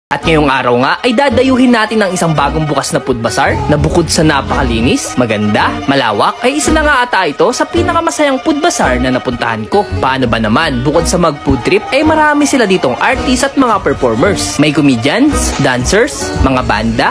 At ngayong araw nga ay dadayuhin natin ng isang bagong bukas na food bazaar na bukod sa napakalinis, maganda, malawak ay isa na nga ata ito sa pinakamasayang food bazaar na napuntahan ko. Paano ba naman, bukod sa mag food trip ay marami sila ditong artists at mga performers. May comedians, dancers, mga banda,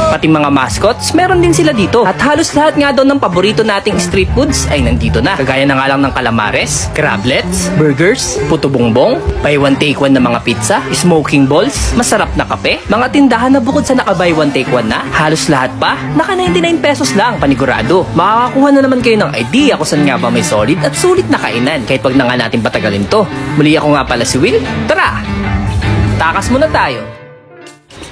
pati mga mascots, meron din sila dito. At halos lahat nga daw ng paborito nating street foods ay nandito na. Kagaya na nga lang ng calamares, crablets, burgers, puto bongbong, buy one take one na mga pizza, smoking balls, masarap na kape, mga tindahan na bukod sa naka buy one take one na, halos lahat pa, naka 99 pesos lang, panigurado. Makakakuha na naman kayo ng idea kung saan nga ba may solid at sulit na kainan. Kahit wag na nga natin patagalin to. Muli ako nga pala si Will. Tara! Takas muna tayo.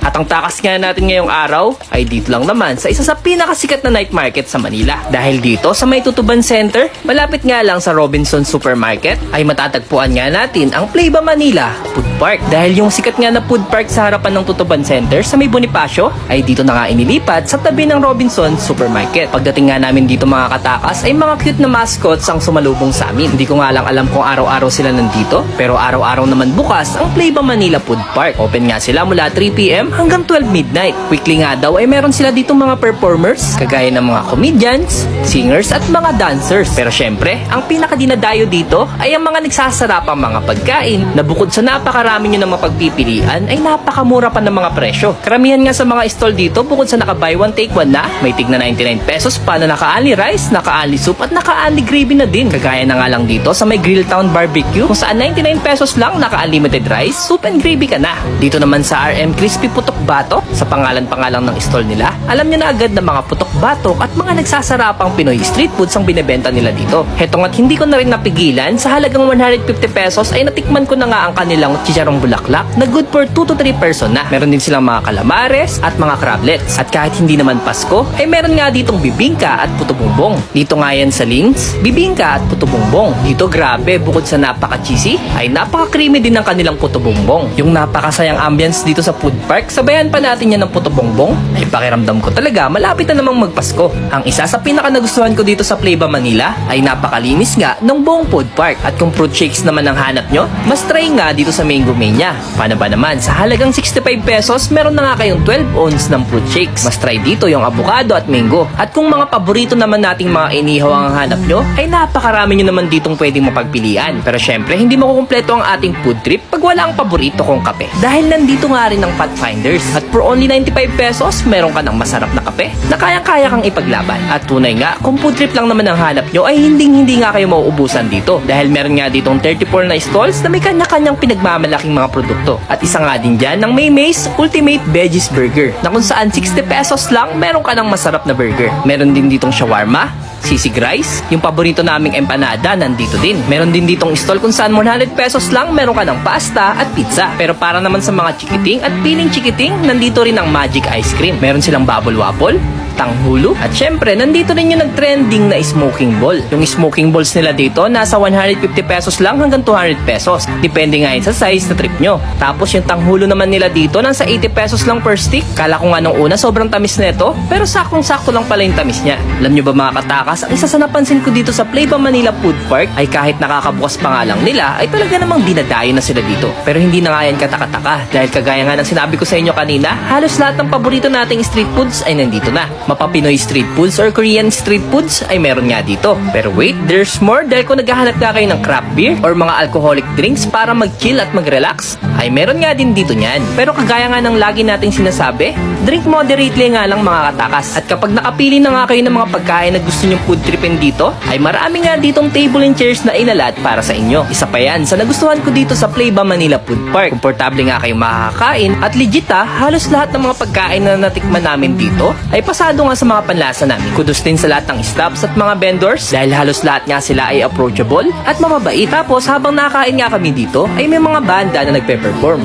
At ang takas nga natin ngayong araw ay dito lang naman sa isa sa pinakasikat na night market sa Manila. Dahil dito sa may Tutuban Center, malapit nga lang sa Robinson Supermarket, ay matatagpuan nga natin ang Playba Manila Food Park. Dahil yung sikat nga na food park sa harapan ng Tutuban Center sa may Bonifacio, ay dito na nga inilipat sa tabi ng Robinson Supermarket. Pagdating nga namin dito mga katakas, ay mga cute na mascots ang sumalubong sa amin. Hindi ko nga lang alam kung araw-araw sila nandito, pero araw-araw naman bukas ang Playba Manila Food Park. Open nga sila mula 3 PM hanggang 12 midnight. Weekly nga daw ay meron sila ditong mga performers, kagaya ng mga comedians, singers at mga dancers. Pero syempre, ang pinakadinadayo dito ay ang mga nagsasarapang mga pagkain na bukod sa napakarami nyo ng mapagpipilian ay napakamura pa ng mga presyo. Karamihan nga sa mga stall dito, bukod sa naka buy one take one na, may tig na 99 pesos pa na naka-only rice, naka-only soup at naka-only gravy na din. Kagaya na nga lang dito sa may Grill Town Barbecue, kung saan 99 pesos lang naka-unlimited rice, soup and gravy ka na. Dito naman sa RM Crispy Putok Batok, sa pangalan-pangalan ng stall nila, alam nyo na agad na mga putok batok at mga nagsasarapang Pinoy street foods ang binebenta nila dito. Heto nga't hindi ko na rin napigilan, sa halagang 150 pesos ay natikman ko na nga ang kanilang chicharong bulaklak na good for 2 to 3 person na. Meron din silang mga calamares at mga crablets. At kahit hindi naman Pasko, ay meron nga ditong bibingka at puto bongbong. Dito nga yan sa Links, bibingka at puto bongbong. Dito grabe, bukod sa napaka-cheesy, ay napaka-creamy din ng kanilang puto bongbong. Yung napakasayang ambience dito sa food park, sabayan pa natin yan ng puto bongbong, ay pakiramdam ko talaga malapit na namang magpasko. Ang isa sa pinaka nagustuhan ko dito sa Playba Manila ay napakalinis nga ng buong food park. At kung fruit shakes naman ang hanap nyo, mas try nga dito sa Mango Mania. Paano ba naman, sa halagang 65 pesos meron na nga kayong 12 ounce ng fruit shakes. Mas try dito yung avocado at mango. At kung mga paborito naman nating mga inihaw ang hanap nyo, ay napakarami nyo naman ditong pwedeng mapagpilian. Pero syempre, hindi makukumpleto ang ating food trip pag wala ang paborito kong kape. Dahil nandito nga rin ang Pathfinders. At for only 95 pesos, meron ka ng masarap na kape na kayang-kaya kang ipaglaban. At tunay nga, kung food trip lang naman ang hanap nyo, ay hindi nga kayo mauubusan dito. Dahil meron nga ditong 34 na stalls na may kanya-kanyang pinagmamalaking mga produkto. At isa nga din dyan ng Maymay's Ultimate Veggies Burger, na kung saan 60 pesos lang, meron ka ng masarap na burger. Meron din ditong shawarma, sisig rice, yung paborito naming empanada nandito din. Meron din ditong stall kung saan 100 pesos lang meron ka ng pasta at pizza. Pero para naman sa mga chikiting at piling chikiting, nandito rin ang Magic Ice Cream. Meron silang bubble waffle, tanghulo, at syempre nandito rin yung nag-trending na smoking ball. Yung smoking balls nila dito nasa 150 pesos lang hanggang 200 pesos. Depende nga yun sa size na trip nyo. Tapos yung tanghulo naman nila dito nasa 80 pesos lang per stick. Kala ko nga nung una sobrang tamis nito, pero saktong-sakto lang pala yung tamis niya. Alam nyo ba mga katakas, ang isa sa napansin ko dito sa Playba Manila Food Park ay kahit nakakabukas pa nga lang nila, ay talaga namang dinadayo na sila dito. Pero hindi na nga yan katakataka, dahil kagaya nga ng sinabi ko sa inyo kanina, halos lahat ng paborito nating street foods ay nandito na. Mapapinoy street foods or Korean street foods ay meron nga dito. Pero wait, there's more, dahil kung naghahanap ka kayo ng craft beer or mga alcoholic drinks para mag-chill at mag-relax, ay meron nga din dito niyan. Pero kagaya nga ng lagi nating sinasabi, drink moderately nga lang mga katakas. At kapag nakapili na nga kayo ng mga pagkain na gusto nyong food tripin dito, ay marami nga ditong table and chairs na inalat para sa inyo. Isa pa yan sa nagustuhan ko dito sa Playba Manila Food Park. Komportable nga kayo makakakain at legit halos lahat ng mga pagkain na natikman namin dito ay pasado nga sa mga panlasa namin. Kudos din sa lahat ng staffs at mga vendors dahil halos lahat nga sila ay approachable at mababait. Tapos habang nakain nga kami dito ay may mga banda na nagpe-perform.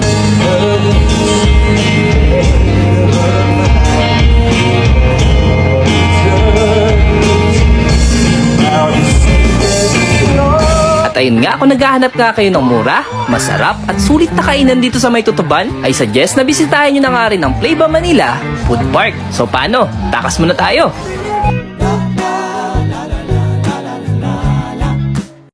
At ayun nga, kung naghahanap nga kayo ng mura, masarap at sulit na kainan dito sa may Tutuban, ay suggest na bisitahin nyo na nga rin ang Playba Manila Food Park. So paano? Takas muna tayo!